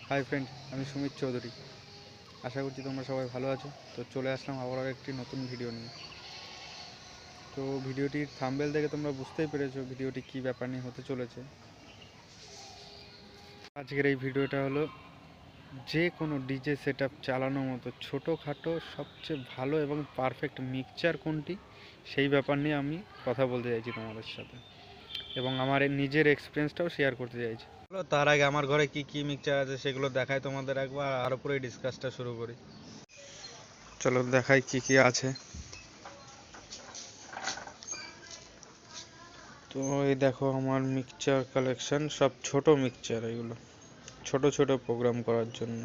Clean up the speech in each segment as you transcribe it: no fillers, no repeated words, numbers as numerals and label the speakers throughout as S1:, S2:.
S1: Hi friend, আমি সুমিত চৌধুরী। আশা করছি তোমরা সবাই ভালো আছো। তো চলে আসলাম আবার একটি নতুন ভিডিও নিয়ে। তো ভিডিওটির থাম্বনেল দেখে তোমরা বুঝতেই পেরেছো ভিডিওটি কী ব্যাপার নিয়ে হতে চলেছে। আজকের এই ভিডিওটা হলো যে কোনো ডিজে সেট আপ চালানোর মতো ছোটোখাটো সবচেয়ে ভালো এবং পারফেক্ট মিক্সচার কোনটি, সেই ব্যাপার নিয়ে আমি কথা বলতে চাইছি তোমাদের সাথে, এবং আমার নিজের এক্সপিরিয়েন্সটাও শেয়ার করতে চাইছি। তার আগে আমার ঘরে কি কি মিক্সচার আছে সেগুলো দেখাই তোমাদের একবার, আর উপরেই ডিসকাসটা শুরু করি। চলো দেখাই কি কি আছে। তো এই দেখো আমার মিক্সচার কালেকশন, সব ছোট মিক্সচার। এগুলো ছোট ছোট প্রোগ্রাম করার জন্য,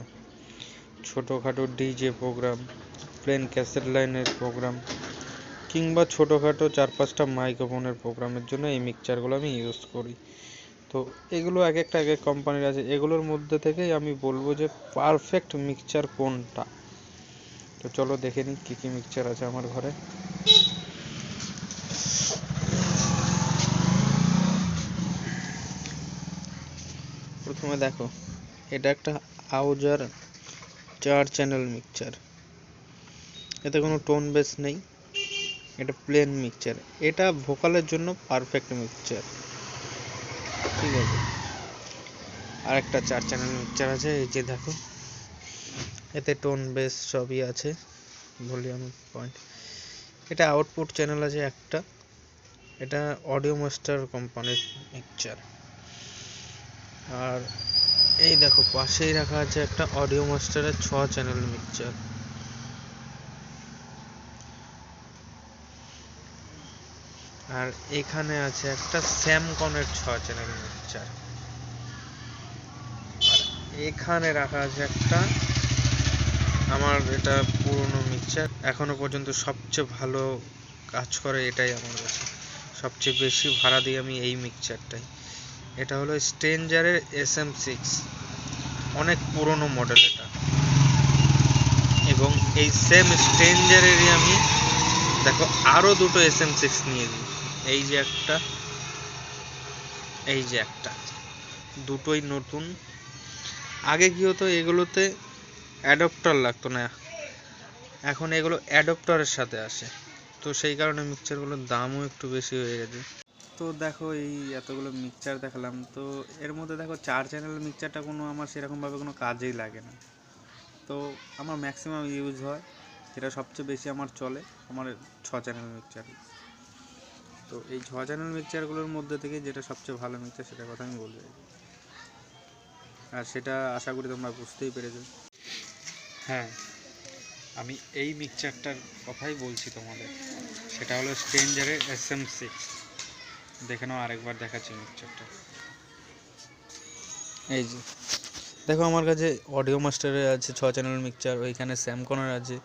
S1: ছোটোখাটো ডিজে প্রোগ্রাম, প্লেন ক্যাসেট লাইনের প্রোগ্রাম, কিংবা ছোটোখাটো 4-5টা মাইক্রোফোনের প্রোগ্রামের জন্য এই মিক্সচারগুলো আমি ইউজ করি। তো এগুলো এক একটা এক এক কোম্পানির আছে, এগুলোর মধ্যে থেকেই আমি বলবো যে পারফেক্ট মিক্সচার কোনটা। তো চলো দেখে নিই কী কী মিক্সচার আছে আমার ঘরে। প্রথমে দেখো, এটা একটা আউজার 4 চ্যানেল মিক্সচার। এতে কোনো টোন বেস নেই, এটা প্লেন মিক্সচার। এটা ভোকালের জন্য পারফেক্ট মিক্সচার, ঠিক আছে। আর একটা 4 চ্যানেল মিক্সচার আছে, এই যে দেখো, এতে টোন বেস সবই আছে, ভলিউম পয়েন্ট। এটা আউটপুট চ্যানেল আছে একটা, এটা অডিও মাস্টার কোম্পানির মিক্সচার। আর এই দেখো পাশেই রাখা আছে একটা অডিও মাস্টারের 6 চ্যানেল মিক্সচার। আর এখানে আছে একটা স্যামকনের 6 চ্যানেল মিক্সচার। আর এখানে রাখা আছে একটা, আমার এটা পুরনো মিক্সচার, এখনো পর্যন্ত সবচেয়ে ভালো কাজ করে এটাই আমার কাছে। সবচেয়ে বেশি ভাড়া দিই আমি এই মিক্সচারটাই। এটা হলো স্ট্রেঞ্জারের SM6, অনেক পুরনো মডেল এটা। এবং এই সেম স্ট্রেঞ্জারেরই আমি দেখো আরও দুটো SM6 নিয়ে দিই। এই যে একটা, এই যে একটা, দুটোই নতুন। আগে কি হতো, এগুলোতে অ্যাডাপ্টার লাগতো না, এখন এগুলো অ্যাডাপ্টারের সাথে আসে। তো সেই কারণে মিক্সচারগুলোর দামও একটু বেশি হয়ে গেছে। তো দেখো এই এতগুলো মিক্সচার দেখালাম, তো এর মধ্যে দেখো 4 চ্যানেল মিক্সচারটা কোনো আমার সেরকমভাবে কোনো কাজেই লাগে না। তো আমার ম্যাক্সিমাম ইউজ হয়, যেটা সবচেয়ে বেশি আমার চলে, আমার 6 চ্যানেল মিক্সচার। তো এই 6 চ্যানেল মিক্সচারগুলোর মধ্যে থেকে যেটা সবচেয়ে ভালো মিক্সচার সেটার কথা আমি বলতে চাই, আর সেটা আশা করি তোমরা বুঝতেই পেরেছো। হ্যাঁ, আমি এই মিক্সচারটার কথাই বলছি তোমাদের, সেটা হলো স্ট্রেঞ্জারের SM6। দেখে নাও, আরেকবার দেখাচ্ছি মিক্সচারটা। এই যে দেখো, আমার কাছে অডিও মাস্টারের আছে 6 চ্যানেল মিক্সচার, ওইখানে স্যামকনের আছে,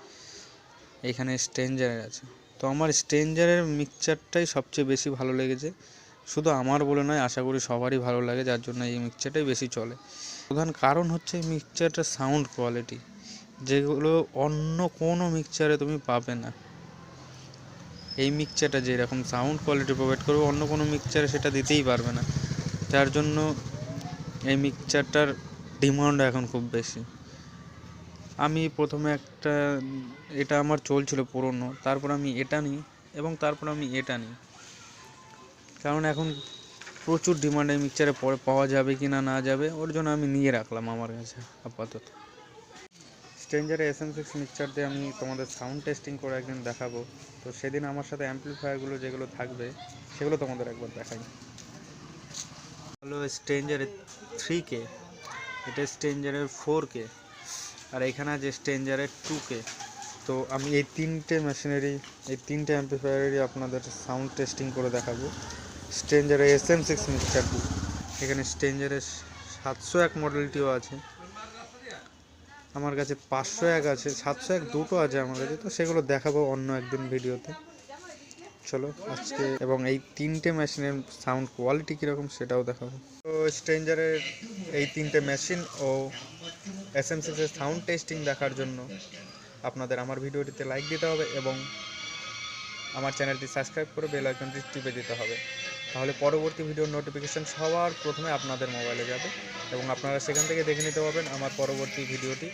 S1: এইখানে স্ট্রেঞ্জারের আছে। তো আমার স্ট্রেঞ্জারের মিক্সচারটাই সবচেয়ে বেশি ভালো লেগেছে। শুধু আমার বলে নয়, আশা করি সবারই ভালো লাগে, যার জন্য এই মিক্সচারটাই বেশি চলে। প্রধান কারণ হচ্ছে এই মিক্সচারটার সাউন্ড কোয়ালিটি, যেগুলো অন্য কোনো মিক্সচারে তুমি পাবে না। এই মিক্সচারটা যেরকম সাউন্ড কোয়ালিটি প্রোভাইড করবে, অন্য কোনো মিক্সচারে সেটা দিতেই পারবে না, যার জন্য এই মিক্সচারটার ডিমান্ড এখন খুব বেশি। আমি প্রথমে একটা, এটা আমার চলছিল পুরনো, তারপর আমি এটা নিই, এবং তারপর আমি এটা নিই, কারণ এখন প্রচুর ডিমান্ড এই মিক্সচারে পরে পাওয়া যাবে কি না যাবে, ওর জন্য আমি নিয়ে রাখলাম আমার কাছে আপাতত। স্ট্রেঞ্জারের SM6 মিক্সচার দিয়ে আমি তোমাদের সাউন্ড টেস্টিং করে একদিন দেখাবো। তো সেদিন আমার সাথে অ্যাম্পলিফায়ারগুলো যেগুলো থাকবে সেগুলো তোমাদের একবার দেখাই। হলো স্ট্রেঞ্জারের 3K, এটা স্ট্রেঞ্জারের 4K, আর এখানে আছে স্ট্রেঞ্জারের 2K। তো আমি এই তিনটে মেশিনারি, এই তিনটে অ্যাম্পলিফায়ারেরই আপনাদের সাউন্ড টেস্টিং করে দেখাবো। স্ট্রেঞ্জারের SM6 মিক্সচার, এখানে স্ট্রেঞ্জারের 701 মডেলটিও আছে আমার কাছে, 501 আছে, 701 দুটো আছে আমার কাছে। তো সেগুলো দেখাবো অন্য একদিন ভিডিওতে। চলো আজকে, এবং এই তিনটে মেশিনের সাউন্ড কোয়ালিটি কীরকম সেটাও দেখাবো। তো স্ট্রেঞ্জারের এই তিনটে মেশিন ও SM6-এর সাউন্ড টেস্টিং দেখার জন্য আপনাদের আমার ভিডিওটিতে লাইক দিতে হবে, এবং আমার চ্যানেলটি সাবস্ক্রাইব করে বেল আইকনটি টিপে দিতে হবে। তাহলে পরবর্তী ভিডিওর নোটিফিকেশান সবার প্রথমে আপনাদের মোবাইলে যাবে এবং আপনারা সেখান থেকে দেখে নিতে পারবেন আমার পরবর্তী ভিডিওটি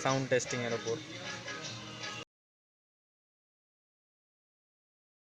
S1: সাউন্ড টেস্টিংয়ের ওপর।